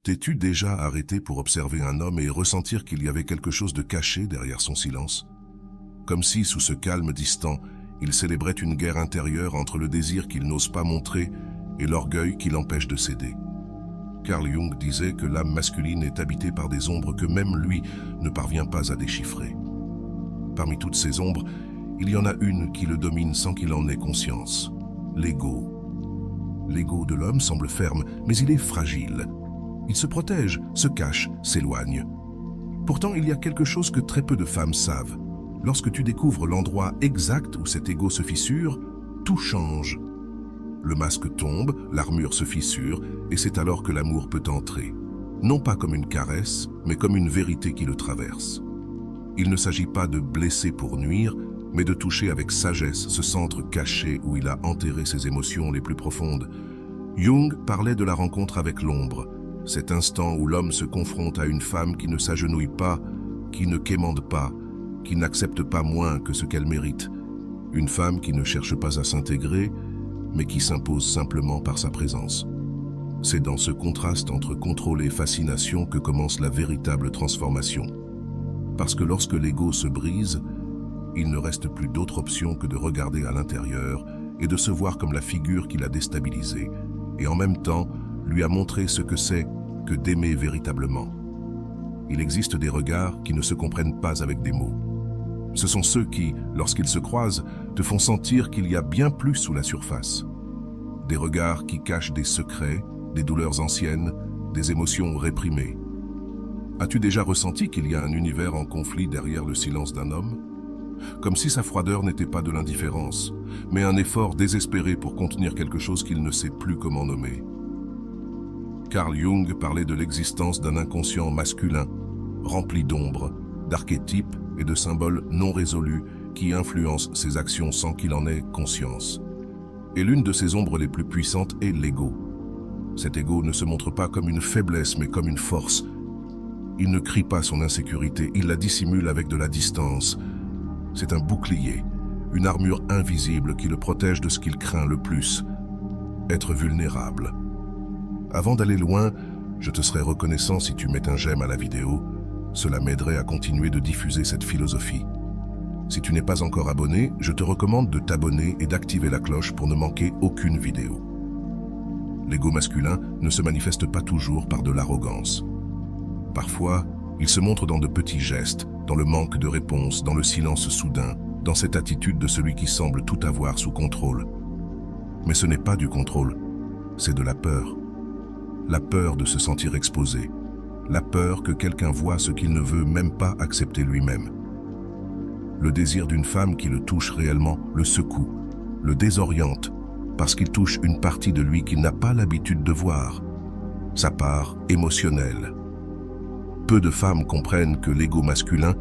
T'es-tu déjà arrêté pour observer un homme et ressentir qu'il y avait quelque chose de caché derrière son silence? Comme si, sous ce calme distant, il célébrait une guerre intérieure entre le désir qu'il n'ose pas montrer et l'orgueil qui l'empêche de céder. Carl Jung disait que l'âme masculine est habitée par des ombres que même lui ne parvient pas à déchiffrer. Parmi toutes ces ombres, il y en a une qui le domine sans qu'il en ait conscience, l'ego. L'ego de l'homme semble ferme, mais il est fragile. Il se protège, se cache, s'éloigne. Pourtant, il y a quelque chose que très peu de femmes savent. Lorsque tu découvres l'endroit exact où cet ego se fissure, tout change. Le masque tombe, l'armure se fissure, et c'est alors que l'amour peut entrer. Non pas comme une caresse, mais comme une vérité qui le traverse. Il ne s'agit pas de blesser pour nuire, mais de toucher avec sagesse ce centre caché où il a enterré ses émotions les plus profondes. Jung parlait de la rencontre avec l'ombre, cet instant où l'homme se confronte à une femme qui ne s'agenouille pas, qui ne quémande pas, qui n'accepte pas moins que ce qu'elle mérite. Une femme qui ne cherche pas à s'intégrer, mais qui s'impose simplement par sa présence. C'est dans ce contraste entre contrôle et fascination que commence la véritable transformation. Parce que lorsque l'ego se brise, il ne reste plus d'autre option que de regarder à l'intérieur et de se voir comme la figure qui l'a déstabilisé, et en même temps lui a montré ce que c'est que d'aimer véritablement. Il existe des regards qui ne se comprennent pas avec des mots. Ce sont ceux qui, lorsqu'ils se croisent, te font sentir qu'il y a bien plus sous la surface. Des regards qui cachent des secrets, des douleurs anciennes, des émotions réprimées. As-tu déjà ressenti qu'il y a un univers en conflit derrière le silence d'un homme? Comme si sa froideur n'était pas de l'indifférence, mais un effort désespéré pour contenir quelque chose qu'il ne sait plus comment nommer. Carl Jung parlait de l'existence d'un inconscient masculin, rempli d'ombres, d'archétypes et de symboles non résolus qui influencent ses actions sans qu'il en ait conscience. Et l'une de ces ombres les plus puissantes est l'ego. Cet ego ne se montre pas comme une faiblesse mais comme une force. Il ne crie pas son insécurité, il la dissimule avec de la distance. C'est un bouclier, une armure invisible qui le protège de ce qu'il craint le plus, être vulnérable. Avant d'aller loin, je te serais reconnaissant si tu mets un j'aime à la vidéo. Cela m'aiderait à continuer de diffuser cette philosophie. Si tu n'es pas encore abonné, je te recommande de t'abonner et d'activer la cloche pour ne manquer aucune vidéo. L'ego masculin ne se manifeste pas toujours par de l'arrogance. Parfois, il se montre dans de petits gestes, dans le manque de réponse, dans le silence soudain, dans cette attitude de celui qui semble tout avoir sous contrôle. Mais ce n'est pas du contrôle, c'est de la peur. La peur de se sentir exposé. La peur que quelqu'un voie ce qu'il ne veut même pas accepter lui-même. Le désir d'une femme qui le touche réellement le secoue, le désoriente, parce qu'il touche une partie de lui qu'il n'a pas l'habitude de voir, sa part émotionnelle. Peu de femmes comprennent que l'ego masculin,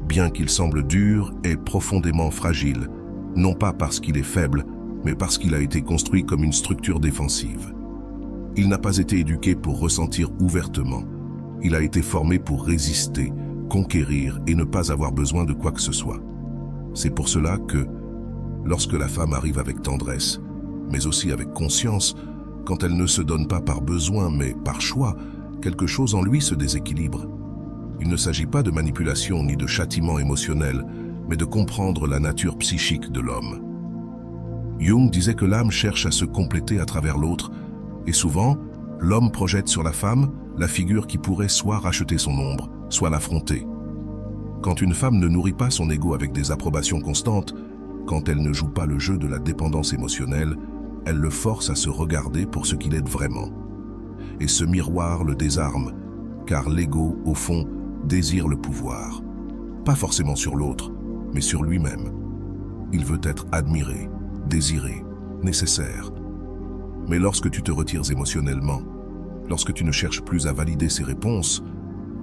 bien qu'il semble dur, est profondément fragile, non pas parce qu'il est faible, mais parce qu'il a été construit comme une structure défensive. Il n'a pas été éduqué pour ressentir ouvertement. Il a été formé pour résister, conquérir et ne pas avoir besoin de quoi que ce soit. C'est pour cela que, lorsque la femme arrive avec tendresse, mais aussi avec conscience, quand elle ne se donne pas par besoin mais par choix, quelque chose en lui se déséquilibre. Il ne s'agit pas de manipulation ni de châtiment émotionnel, mais de comprendre la nature psychique de l'homme. Jung disait que l'âme cherche à se compléter à travers l'autre, et souvent, l'homme projette sur la femme la figure qui pourrait soit racheter son ombre, soit l'affronter. Quand une femme ne nourrit pas son ego avec des approbations constantes, quand elle ne joue pas le jeu de la dépendance émotionnelle, elle le force à se regarder pour ce qu'il est vraiment. Et ce miroir le désarme, car l'ego, au fond, désire le pouvoir. Pas forcément sur l'autre, mais sur lui-même. Il veut être admiré, désiré, nécessaire. Mais lorsque tu te retires émotionnellement, lorsque tu ne cherches plus à valider ses réponses,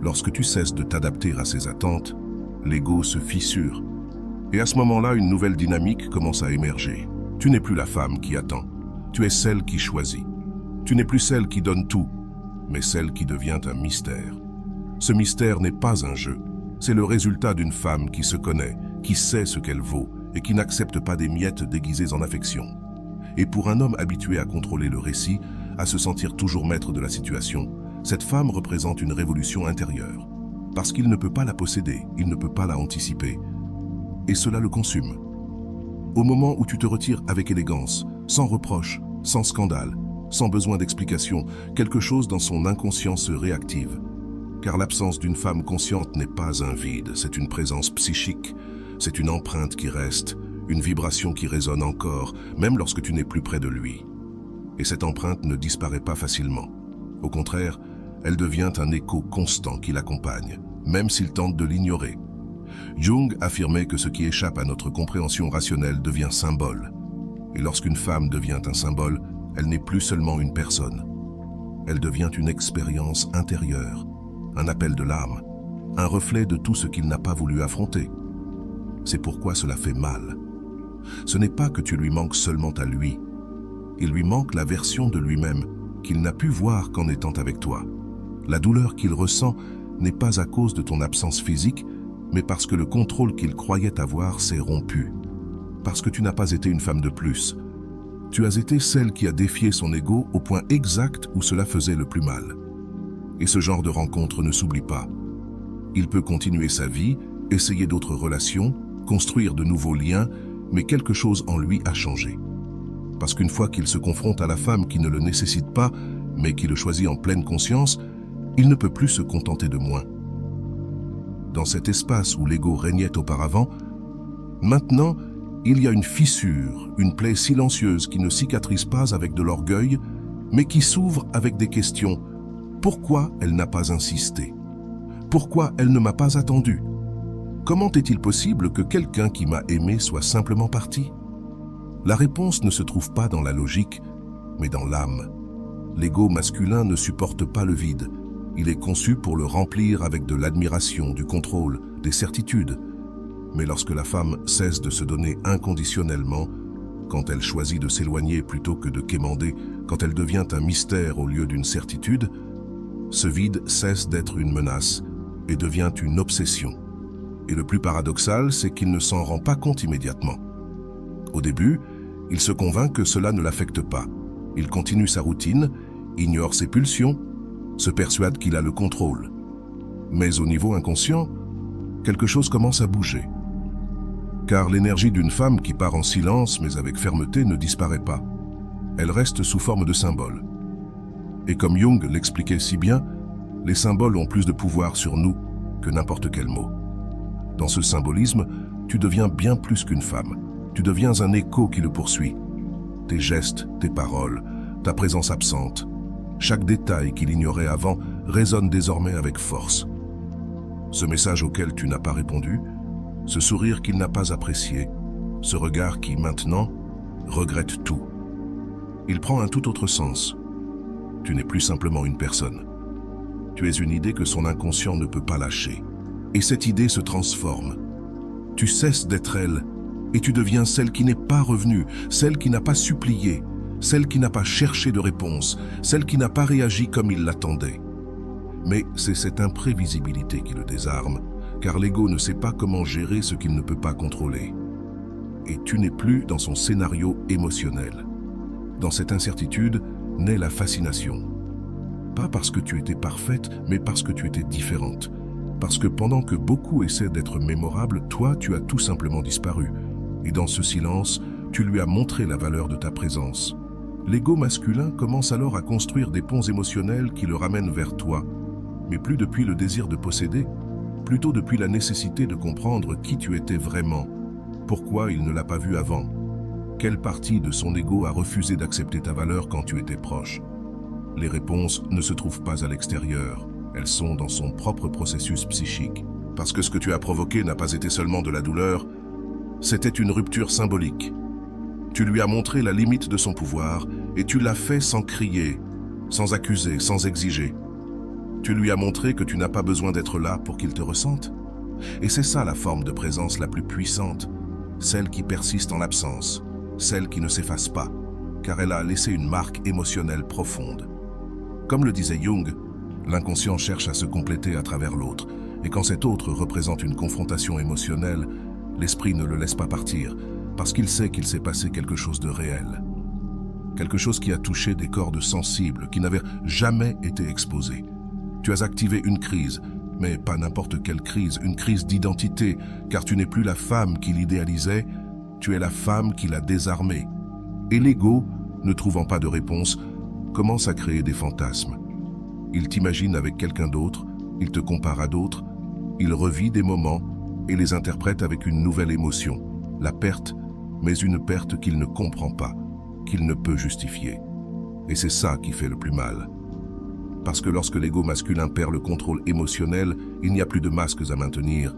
lorsque tu cesses de t'adapter à ses attentes, l'ego se fissure. Et à ce moment-là, une nouvelle dynamique commence à émerger. Tu n'es plus la femme qui attend, tu es celle qui choisit. Tu n'es plus celle qui donne tout, mais celle qui devient un mystère. Ce mystère n'est pas un jeu, c'est le résultat d'une femme qui se connaît, qui sait ce qu'elle vaut et qui n'accepte pas des miettes déguisées en affection. Et pour un homme habitué à contrôler le récit, à se sentir toujours maître de la situation, cette femme représente une révolution intérieure. Parce qu'il ne peut pas la posséder, il ne peut pas la anticiper. Et cela le consume. Au moment où tu te retires avec élégance, sans reproche, sans scandale, sans besoin d'explication, quelque chose dans son inconscient se réactive. Car l'absence d'une femme consciente n'est pas un vide, c'est une présence psychique, c'est une empreinte qui reste, une vibration qui résonne encore, même lorsque tu n'es plus près de lui. Et cette empreinte ne disparaît pas facilement. Au contraire, elle devient un écho constant qui l'accompagne, même s'il tente de l'ignorer. Jung affirmait que ce qui échappe à notre compréhension rationnelle devient symbole. Et lorsqu'une femme devient un symbole, elle n'est plus seulement une personne. Elle devient une expérience intérieure, un appel de l'âme, un reflet de tout ce qu'il n'a pas voulu affronter. C'est pourquoi cela fait mal. Ce n'est pas que tu lui manques seulement à lui. Il lui manque la version de lui-même qu'il n'a pu voir qu'en étant avec toi. La douleur qu'il ressent n'est pas à cause de ton absence physique, mais parce que le contrôle qu'il croyait avoir s'est rompu. Parce que tu n'as pas été une femme de plus. Tu as été celle qui a défié son ego au point exact où cela faisait le plus mal. Et ce genre de rencontre ne s'oublie pas. Il peut continuer sa vie, essayer d'autres relations, construire de nouveaux liens, mais quelque chose en lui a changé. Parce qu'une fois qu'il se confronte à la femme qui ne le nécessite pas, mais qui le choisit en pleine conscience, il ne peut plus se contenter de moins. Dans cet espace où l'ego régnait auparavant, maintenant, il y a une fissure, une plaie silencieuse qui ne cicatrise pas avec de l'orgueil, mais qui s'ouvre avec des questions. Pourquoi elle n'a pas insisté? Pourquoi elle ne m'a pas attendu? Comment est-il possible que quelqu'un qui m'a aimé soit simplement parti? La réponse ne se trouve pas dans la logique, mais dans l'âme. L'ego masculin ne supporte pas le vide. Il est conçu pour le remplir avec de l'admiration, du contrôle, des certitudes. Mais lorsque la femme cesse de se donner inconditionnellement, quand elle choisit de s'éloigner plutôt que de quémander, quand elle devient un mystère au lieu d'une certitude, ce vide cesse d'être une menace et devient une obsession. Et le plus paradoxal, c'est qu'il ne s'en rend pas compte immédiatement. Au début, il se convainc que cela ne l'affecte pas. Il continue sa routine, ignore ses pulsions, se persuade qu'il a le contrôle. Mais au niveau inconscient, quelque chose commence à bouger. Car l'énergie d'une femme qui part en silence mais avec fermeté ne disparaît pas. Elle reste sous forme de symbole. Et comme Jung l'expliquait si bien, les symboles ont plus de pouvoir sur nous que n'importe quel mot. Dans ce symbolisme, tu deviens bien plus qu'une femme. Tu deviens un écho qui le poursuit. Tes gestes, tes paroles, ta présence absente, chaque détail qu'il ignorait avant résonne désormais avec force. Ce message auquel tu n'as pas répondu, ce sourire qu'il n'a pas apprécié, ce regard qui, maintenant, regrette tout. Il prend un tout autre sens. Tu n'es plus simplement une personne. Tu es une idée que son inconscient ne peut pas lâcher. Et cette idée se transforme. Tu cesses d'être elle, et tu deviens celle qui n'est pas revenue, celle qui n'a pas supplié, celle qui n'a pas cherché de réponse, celle qui n'a pas réagi comme il l'attendait. Mais c'est cette imprévisibilité qui le désarme, car l'ego ne sait pas comment gérer ce qu'il ne peut pas contrôler. Et tu n'es plus dans son scénario émotionnel. Dans cette incertitude naît la fascination. Pas parce que tu étais parfaite, mais parce que tu étais différente. Parce que pendant que beaucoup essaient d'être mémorables, toi, tu as tout simplement disparu. Et dans ce silence, tu lui as montré la valeur de ta présence. L'ego masculin commence alors à construire des ponts émotionnels qui le ramènent vers toi, mais plus depuis le désir de posséder, plutôt depuis la nécessité de comprendre qui tu étais vraiment, pourquoi il ne l'a pas vu avant, quelle partie de son ego a refusé d'accepter ta valeur quand tu étais proche. Les réponses ne se trouvent pas à l'extérieur, elles sont dans son propre processus psychique. Parce que ce que tu as provoqué n'a pas été seulement de la douleur, c'était une rupture symbolique. Tu lui as montré la limite de son pouvoir et tu l'as fait sans crier, sans accuser, sans exiger. Tu lui as montré que tu n'as pas besoin d'être là pour qu'il te ressente. Et c'est ça la forme de présence la plus puissante, celle qui persiste en l'absence, celle qui ne s'efface pas, car elle a laissé une marque émotionnelle profonde. Comme le disait Jung, l'inconscient cherche à se compléter à travers l'autre, et quand cet autre représente une confrontation émotionnelle, l'esprit ne le laisse pas partir, parce qu'il sait qu'il s'est passé quelque chose de réel. quelque chose qui a touché des cordes sensibles qui n'avaient jamais été exposées. Tu as activé une crise, mais pas n'importe quelle crise, une crise d'identité, car tu n'es plus la femme qu'il idéalisait, tu es la femme qu'il a désarmée. Et l'ego, ne trouvant pas de réponse, commence à créer des fantasmes. Il t'imagine avec quelqu'un d'autre, il te compare à d'autres, il revit des moments et les interprète avec une nouvelle émotion, la perte, mais une perte qu'il ne comprend pas, qu'il ne peut justifier. Et c'est ça qui fait le plus mal. Parce que lorsque l'ego masculin perd le contrôle émotionnel, il n'y a plus de masques à maintenir.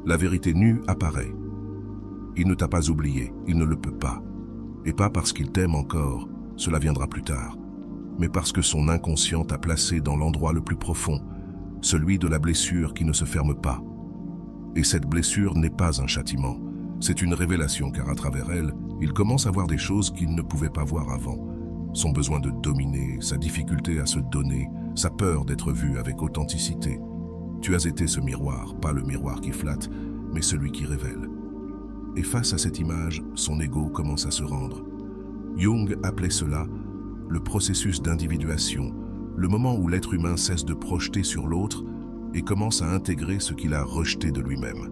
La vérité nue apparaît. Il ne t'a pas oublié, il ne le peut pas. Et pas parce qu'il t'aime encore, cela viendra plus tard, mais parce que son inconscient t'a placé dans l'endroit le plus profond, celui de la blessure qui ne se ferme pas. Et cette blessure n'est pas un châtiment, c'est une révélation car à travers elle, il commence à voir des choses qu'il ne pouvait pas voir avant. Son besoin de dominer, sa difficulté à se donner, sa peur d'être vu avec authenticité. Tu as été ce miroir, pas le miroir qui flatte, mais celui qui révèle. Et face à cette image, son ego commence à se rendre. Jung appelait cela le processus d'individuation, le moment où l'être humain cesse de projeter sur l'autre et commence à intégrer ce qu'il a rejeté de lui-même.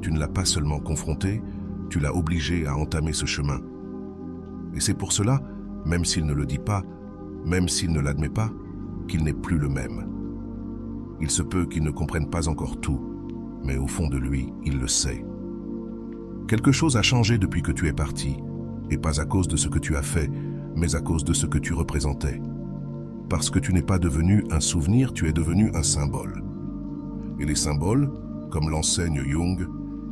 Tu ne l'as pas seulement confronté, tu l'as obligé à entamer ce chemin. Et c'est pour cela, même s'il ne le dit pas, même s'il ne l'admet pas, qu'il n'est plus le même. Il se peut qu'il ne comprenne pas encore tout, mais au fond de lui, il le sait. Quelque chose a changé depuis que tu es parti, et pas à cause de ce que tu as fait, mais à cause de ce que tu représentais. Parce que tu n'es pas devenu un souvenir, tu es devenu un symbole. Et les symboles, comme l'enseigne Jung,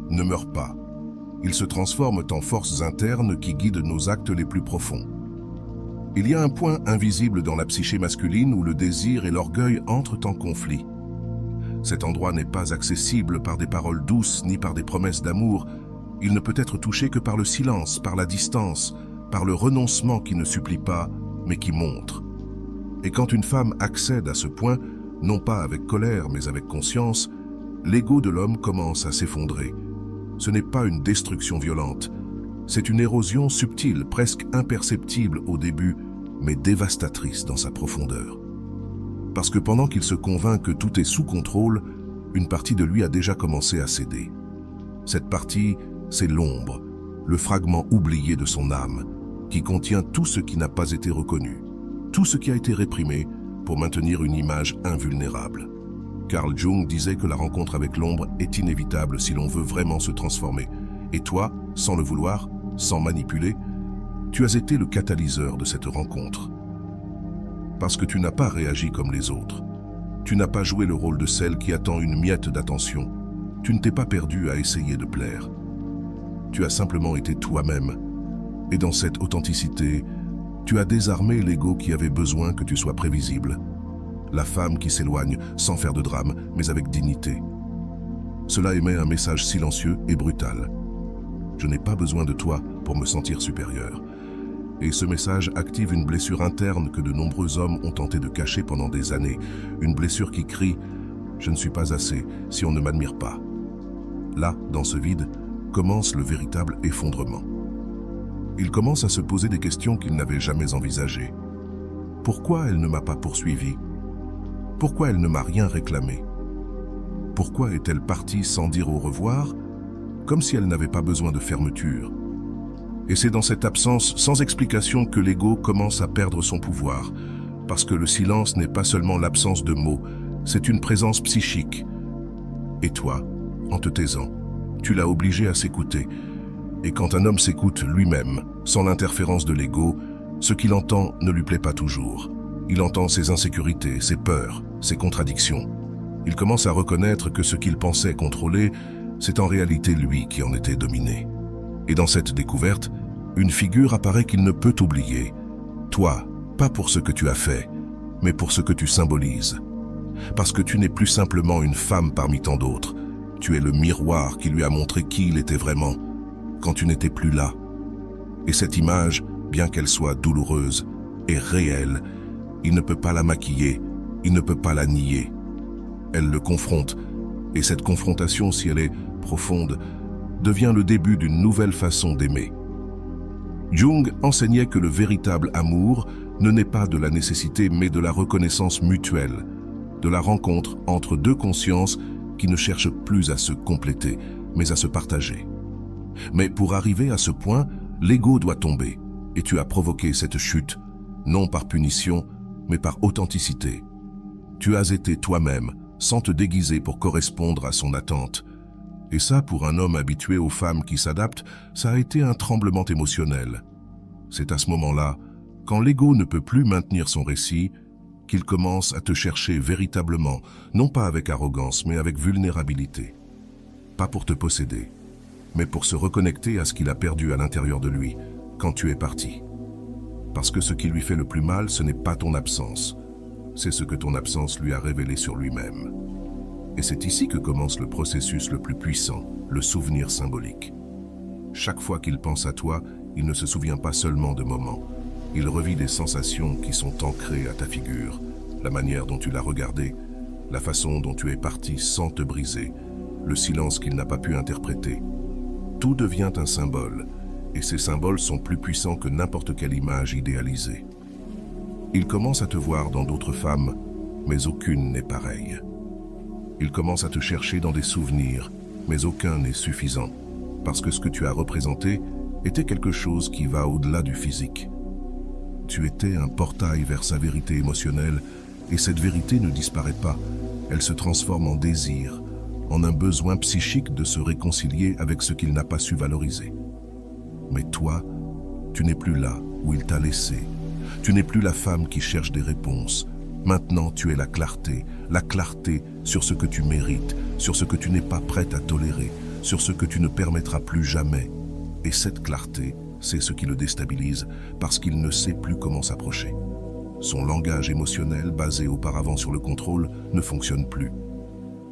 ne meurent pas. Ils se transforment en forces internes qui guident nos actes les plus profonds. Il y a un point invisible dans la psyché masculine où le désir et l'orgueil entrent en conflit. Cet endroit n'est pas accessible par des paroles douces ni par des promesses d'amour. Il ne peut être touché que par le silence, par la distance, par le renoncement qui ne supplie pas, mais qui montre. Et quand une femme accède à ce point, non pas avec colère, mais avec conscience, l'ego de l'homme commence à s'effondrer. Ce n'est pas une destruction violente, c'est une érosion subtile, presque imperceptible au début, mais dévastatrice dans sa profondeur. Parce que pendant qu'il se convainc que tout est sous contrôle, une partie de lui a déjà commencé à céder. Cette partie, c'est l'ombre, le fragment oublié de son âme, qui contient tout ce qui n'a pas été reconnu, tout ce qui a été réprimé pour maintenir une image invulnérable. Carl Jung disait que la rencontre avec l'ombre est inévitable si l'on veut vraiment se transformer. Et toi, sans le vouloir, sans manipuler, tu as été le catalyseur de cette rencontre. Parce que tu n'as pas réagi comme les autres. Tu n'as pas joué le rôle de celle qui attend une miette d'attention. Tu ne t'es pas perdu à essayer de plaire. Tu as simplement été toi-même. Et dans cette authenticité, tu as désarmé l'ego qui avait besoin que tu sois prévisible. La femme qui s'éloigne sans faire de drame, mais avec dignité. Cela émet un message silencieux et brutal. Je n'ai pas besoin de toi pour me sentir supérieur. Et ce message active une blessure interne que de nombreux hommes ont tenté de cacher pendant des années. Une blessure qui crie « Je ne suis pas assez si on ne m'admire pas ». Là, dans ce vide, commence le véritable effondrement. Il commence à se poser des questions qu'il n'avait jamais envisagées. Pourquoi elle ne m'a pas poursuivi? Pourquoi elle ne m'a rien réclamé? Pourquoi est-elle partie sans dire au revoir, comme si elle n'avait pas besoin de fermeture? Et c'est dans cette absence sans explication que l'ego commence à perdre son pouvoir, parce que le silence n'est pas seulement l'absence de mots, c'est une présence psychique. Et toi, en te taisant, tu l'as obligé à s'écouter. Et quand un homme s'écoute lui-même, sans l'interférence de l'ego, ce qu'il entend ne lui plaît pas toujours. Il entend ses insécurités, ses peurs, ses contradictions. Il commence à reconnaître que ce qu'il pensait contrôler, c'est en réalité lui qui en était dominé. Et dans cette découverte, une figure apparaît qu'il ne peut oublier. Toi, pas pour ce que tu as fait, mais pour ce que tu symbolises. Parce que tu n'es plus simplement une femme parmi tant d'autres. Tu es le miroir qui lui a montré qui il était vraiment, quand tu n'étais plus là. Et cette image, bien qu'elle soit douloureuse, est réelle. Il ne peut pas la maquiller, il ne peut pas la nier. Elle le confronte, et cette confrontation, si elle est profonde, devient le début d'une nouvelle façon d'aimer. Jung enseignait que le véritable amour ne naît pas de la nécessité mais de la reconnaissance mutuelle, de la rencontre entre deux consciences qui ne cherchent plus à se compléter, mais à se partager. Mais pour arriver à ce point, l'ego doit tomber, et tu as provoqué cette chute, non par punition, mais par authenticité. Tu as été toi-même, sans te déguiser pour correspondre à son attente. Et ça, pour un homme habitué aux femmes qui s'adaptent, ça a été un tremblement émotionnel. C'est à ce moment-là, quand l'ego ne peut plus maintenir son récit, qu'il commence à te chercher véritablement, non pas avec arrogance, mais avec vulnérabilité. Pas pour te posséder, mais pour se reconnecter à ce qu'il a perdu à l'intérieur de lui, quand tu es parti. Parce que ce qui lui fait le plus mal, ce n'est pas ton absence, c'est ce que ton absence lui a révélé sur lui-même. Et c'est ici que commence le processus le plus puissant, le souvenir symbolique. Chaque fois qu'il pense à toi, il ne se souvient pas seulement de moments. Il revit des sensations qui sont ancrées à ta figure, la manière dont tu l'as regardé, la façon dont tu es parti sans te briser, le silence qu'il n'a pas pu interpréter. Tout devient un symbole, et ces symboles sont plus puissants que n'importe quelle image idéalisée. Il commence à te voir dans d'autres femmes, mais aucune n'est pareille. Il commence à te chercher dans des souvenirs, mais aucun n'est suffisant, parce que ce que tu as représenté était quelque chose qui va au-delà du physique. Tu étais un portail vers sa vérité émotionnelle, et cette vérité ne disparaît pas, elle se transforme en désir, en un besoin psychique de se réconcilier avec ce qu'il n'a pas su valoriser. Mais toi, tu n'es plus là où il t'a laissé. Tu n'es plus la femme qui cherche des réponses. Maintenant, tu es la clarté sur ce que tu mérites, sur ce que tu n'es pas prête à tolérer, sur ce que tu ne permettras plus jamais. Et cette clarté, c'est ce qui le déstabilise, parce qu'il ne sait plus comment s'approcher. Son langage émotionnel, basé auparavant sur le contrôle, ne fonctionne plus.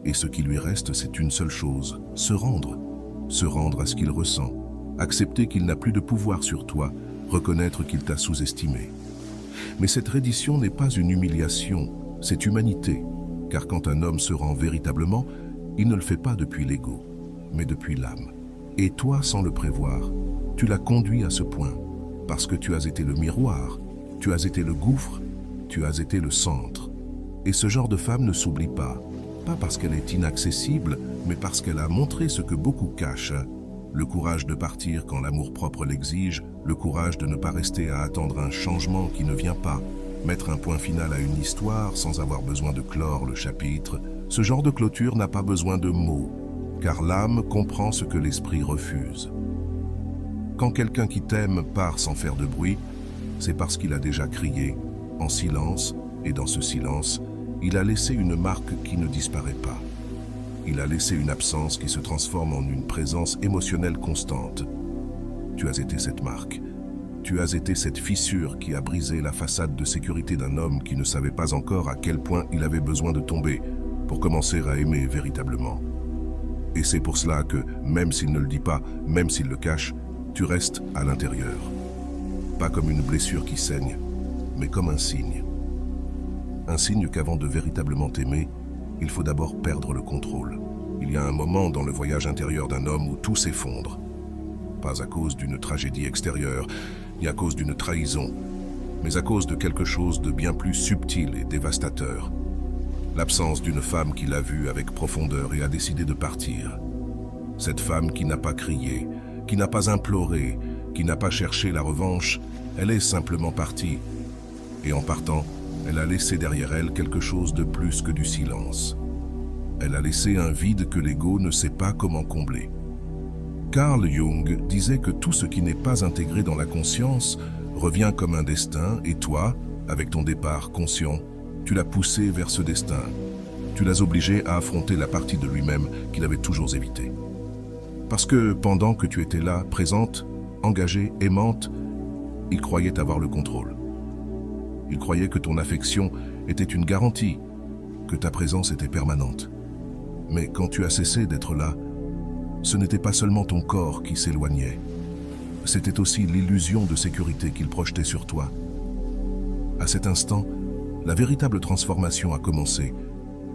Et ce qui lui reste, c'est une seule chose, se rendre à ce qu'il ressent, accepter qu'il n'a plus de pouvoir sur toi, reconnaître qu'il t'a sous-estimé. Mais cette reddition n'est pas une humiliation, c'est humanité, car quand un homme se rend véritablement, il ne le fait pas depuis l'ego, mais depuis l'âme. Et toi, sans le prévoir, tu l'as conduit à ce point, parce que tu as été le miroir, tu as été le gouffre, tu as été le centre. Et ce genre de femme ne s'oublie pas parce qu'elle est inaccessible, mais parce qu'elle a montré ce que beaucoup cachent. Le courage de partir quand l'amour-propre l'exige, le courage de ne pas rester à attendre un changement qui ne vient pas, mettre un point final à une histoire sans avoir besoin de clore le chapitre. Ce genre de clôture n'a pas besoin de mots, car l'âme comprend ce que l'esprit refuse. Quand quelqu'un qui t'aime part sans faire de bruit, c'est parce qu'il a déjà crié, en silence, et dans ce silence, il a laissé une marque qui ne disparaît pas. Il a laissé une absence qui se transforme en une présence émotionnelle constante. Tu as été cette marque. Tu as été cette fissure qui a brisé la façade de sécurité d'un homme qui ne savait pas encore à quel point il avait besoin de tomber pour commencer à aimer véritablement. Et c'est pour cela que, même s'il ne le dit pas, même s'il le cache, tu restes à l'intérieur. Pas comme une blessure qui saigne, mais comme un signe. Un signe qu'avant de véritablement t'aimer, il faut d'abord perdre le contrôle. Il y a un moment dans le voyage intérieur d'un homme où tout s'effondre. Pas à cause d'une tragédie extérieure, ni à cause d'une trahison, mais à cause de quelque chose de bien plus subtil et dévastateur. L'absence d'une femme qui l'a vu avec profondeur et a décidé de partir. Cette femme qui n'a pas crié, qui n'a pas imploré, qui n'a pas cherché la revanche, elle est simplement partie. Et en partant, elle a laissé derrière elle quelque chose de plus que du silence. Elle a laissé un vide que l'ego ne sait pas comment combler. Carl Jung disait que tout ce qui n'est pas intégré dans la conscience revient comme un destin, et toi, avec ton départ conscient, tu l'as poussé vers ce destin. Tu l'as obligé à affronter la partie de lui-même qu'il avait toujours évitée. Parce que pendant que tu étais là, présente, engagée, aimante, il croyait avoir le contrôle. Il croyait que ton affection était une garantie, que ta présence était permanente. Mais quand tu as cessé d'être là, ce n'était pas seulement ton corps qui s'éloignait, c'était aussi l'illusion de sécurité qu'il projetait sur toi. À cet instant, la véritable transformation a commencé.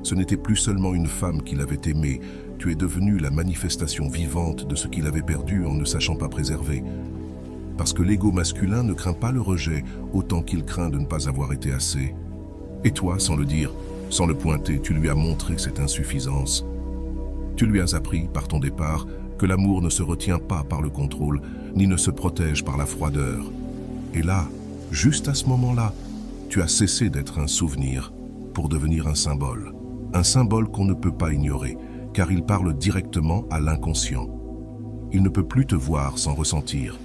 Ce n'était plus seulement une femme qu'il avait aimée, tu es devenue la manifestation vivante de ce qu'il avait perdu en ne sachant pas préserver. Parce que l'ego masculin ne craint pas le rejet autant qu'il craint de ne pas avoir été assez. Et toi, sans le dire, sans le pointer, tu lui as montré cette insuffisance. Tu lui as appris, par ton départ, que l'amour ne se retient pas par le contrôle, ni ne se protège par la froideur. Et là, juste à ce moment-là, tu as cessé d'être un souvenir pour devenir un symbole. Un symbole qu'on ne peut pas ignorer, car il parle directement à l'inconscient. Il ne peut plus te voir sans ressentir.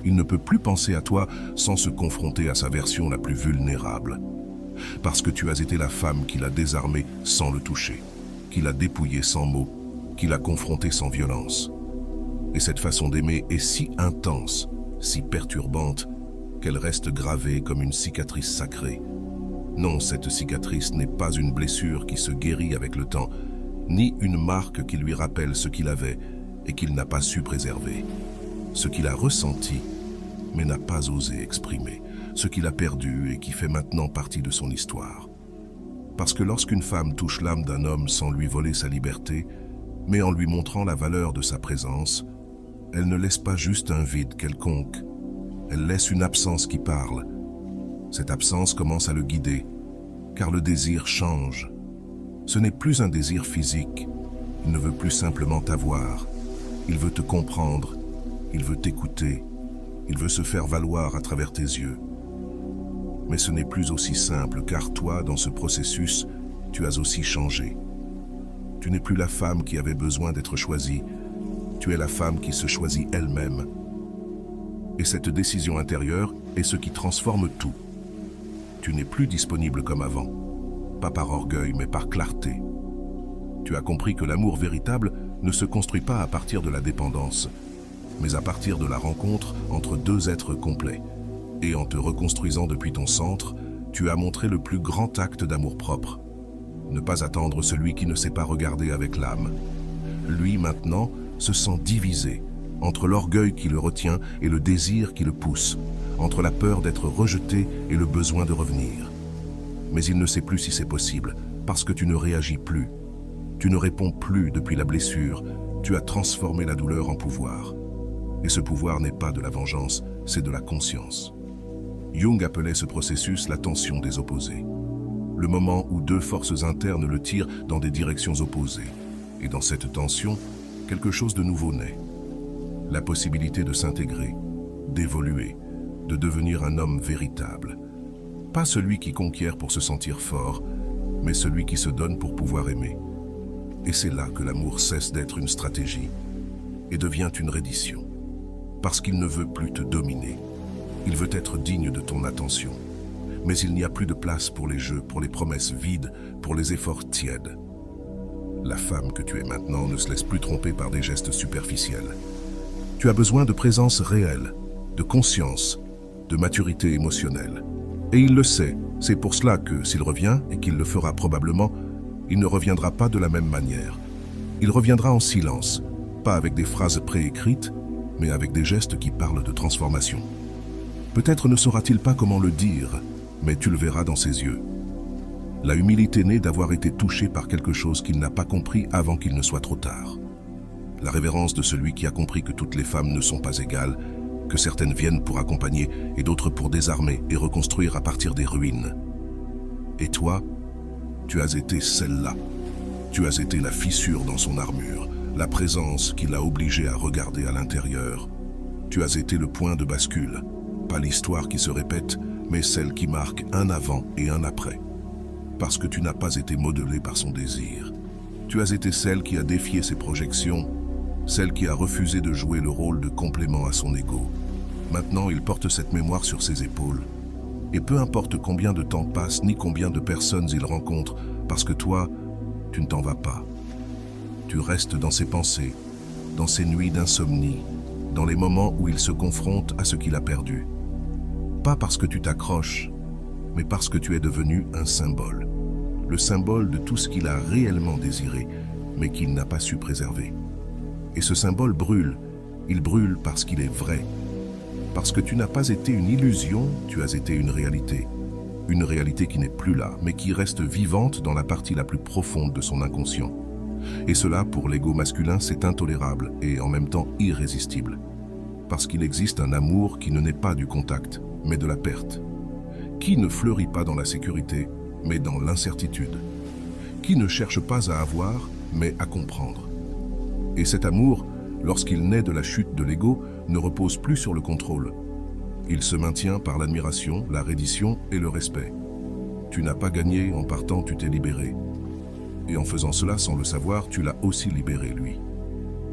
Il ne peut plus penser à toi sans se confronter à sa version la plus vulnérable. Parce que tu as été la femme qui l'a désarmé sans le toucher, qui l'a dépouillé sans mots, qui l'a confronté sans violence. Et cette façon d'aimer est si intense, si perturbante, qu'elle reste gravée comme une cicatrice sacrée. Non, cette cicatrice n'est pas une blessure qui se guérit avec le temps, ni une marque qui lui rappelle ce qu'il avait et qu'il n'a pas su préserver. Ce qu'il a ressenti, mais n'a pas osé exprimer. Ce qu'il a perdu et qui fait maintenant partie de son histoire. Parce que lorsqu'une femme touche l'âme d'un homme sans lui voler sa liberté, mais en lui montrant la valeur de sa présence, elle ne laisse pas juste un vide quelconque, elle laisse une absence qui parle. Cette absence commence à le guider, car le désir change. Ce n'est plus un désir physique, il ne veut plus simplement t'avoir, il veut te comprendre, il veut t'écouter, il veut se faire valoir à travers tes yeux. Mais ce n'est plus aussi simple, car toi, dans ce processus, tu as aussi changé. Tu n'es plus la femme qui avait besoin d'être choisie, tu es la femme qui se choisit elle-même. Et cette décision intérieure est ce qui transforme tout. Tu n'es plus disponible comme avant, pas par orgueil, mais par clarté. Tu as compris que l'amour véritable ne se construit pas à partir de la dépendance, mais à partir de la rencontre entre deux êtres complets. Et en te reconstruisant depuis ton centre, tu as montré le plus grand acte d'amour-propre. Ne pas attendre celui qui ne sait pas regarder avec l'âme. Lui, maintenant, se sent divisé entre l'orgueil qui le retient et le désir qui le pousse, entre la peur d'être rejeté et le besoin de revenir. Mais il ne sait plus si c'est possible, parce que tu ne réagis plus. Tu ne réponds plus depuis la blessure, tu as transformé la douleur en pouvoir. Et ce pouvoir n'est pas de la vengeance, c'est de la conscience. Jung appelait ce processus la tension des opposés. Le moment où deux forces internes le tirent dans des directions opposées. Et dans cette tension, quelque chose de nouveau naît. La possibilité de s'intégrer, d'évoluer, de devenir un homme véritable. Pas celui qui conquiert pour se sentir fort, mais celui qui se donne pour pouvoir aimer. Et c'est là que l'amour cesse d'être une stratégie et devient une reddition. Parce qu'il ne veut plus te dominer. Il veut être digne de ton attention. Mais il n'y a plus de place pour les jeux, pour les promesses vides, pour les efforts tièdes. La femme que tu es maintenant ne se laisse plus tromper par des gestes superficiels. Tu as besoin de présence réelle, de conscience, de maturité émotionnelle. Et il le sait, c'est pour cela que, s'il revient, et qu'il le fera probablement, il ne reviendra pas de la même manière. Il reviendra en silence, pas avec des phrases préécrites, mais avec des gestes qui parlent de transformation. Peut-être ne saura-t-il pas comment le dire, mais tu le verras dans ses yeux. La humilité naît d'avoir été touché par quelque chose qu'il n'a pas compris avant qu'il ne soit trop tard. La révérence de celui qui a compris que toutes les femmes ne sont pas égales, que certaines viennent pour accompagner et d'autres pour désarmer et reconstruire à partir des ruines. Et toi, tu as été celle-là. Tu as été la fissure dans son armure, la présence qui l'a obligé à regarder à l'intérieur. Tu as été le point de bascule, pas l'histoire qui se répète, mais celle qui marque un avant et un après. Parce que tu n'as pas été modelé par son désir. Tu as été celle qui a défié ses projections, celle qui a refusé de jouer le rôle de complément à son ego. Maintenant, il porte cette mémoire sur ses épaules. Et peu importe combien de temps passe, ni combien de personnes il rencontre, parce que toi, tu ne t'en vas pas. Tu restes dans ses pensées, dans ses nuits d'insomnie, dans les moments où il se confronte à ce qu'il a perdu. Pas parce que tu t'accroches, mais parce que tu es devenu un symbole. Le symbole de tout ce qu'il a réellement désiré, mais qu'il n'a pas su préserver. Et ce symbole brûle. Il brûle parce qu'il est vrai. Parce que tu n'as pas été une illusion, tu as été une réalité. Une réalité qui n'est plus là, mais qui reste vivante dans la partie la plus profonde de son inconscient. Et cela, pour l'ego masculin, c'est intolérable et en même temps irrésistible. parce qu'il existe un amour qui ne naît pas du contact, mais de la perte. Qui ne fleurit pas dans la sécurité, mais dans l'incertitude. Qui ne cherche pas à avoir, mais à comprendre. Et cet amour, lorsqu'il naît de la chute de l'ego, ne repose plus sur le contrôle. Il se maintient par l'admiration, la reddition et le respect. Tu n'as pas gagné, en partant tu t'es libéré. Et en faisant cela sans le savoir, tu l'as aussi libéré, lui.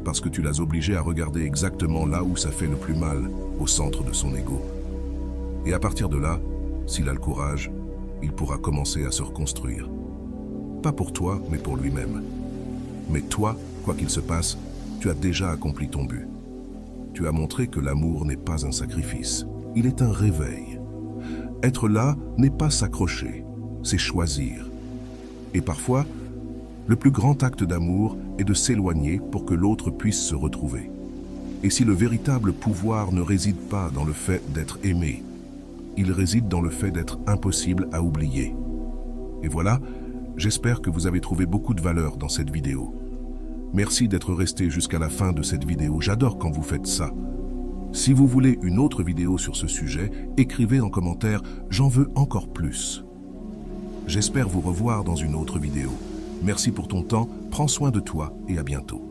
Parce que tu l'as obligé à regarder exactement là où ça fait le plus mal, au centre de son ego. Et à partir de là, s'il a le courage, il pourra commencer à se reconstruire. Pas pour toi, mais pour lui-même. Mais toi, quoi qu'il se passe, tu as déjà accompli ton but. Tu as montré que l'amour n'est pas un sacrifice, il est un réveil. Être là n'est pas s'accrocher, c'est choisir. Et parfois, le plus grand acte d'amour est de s'éloigner pour que l'autre puisse se retrouver. Et si le véritable pouvoir ne réside pas dans le fait d'être aimé, il réside dans le fait d'être impossible à oublier. Et voilà, j'espère que vous avez trouvé beaucoup de valeur dans cette vidéo. Merci d'être resté jusqu'à la fin de cette vidéo, j'adore quand vous faites ça. Si vous voulez une autre vidéo sur ce sujet, écrivez en commentaire « J'en veux encore plus ». J'espère vous revoir dans une autre vidéo. Merci pour ton temps, prends soin de toi et à bientôt.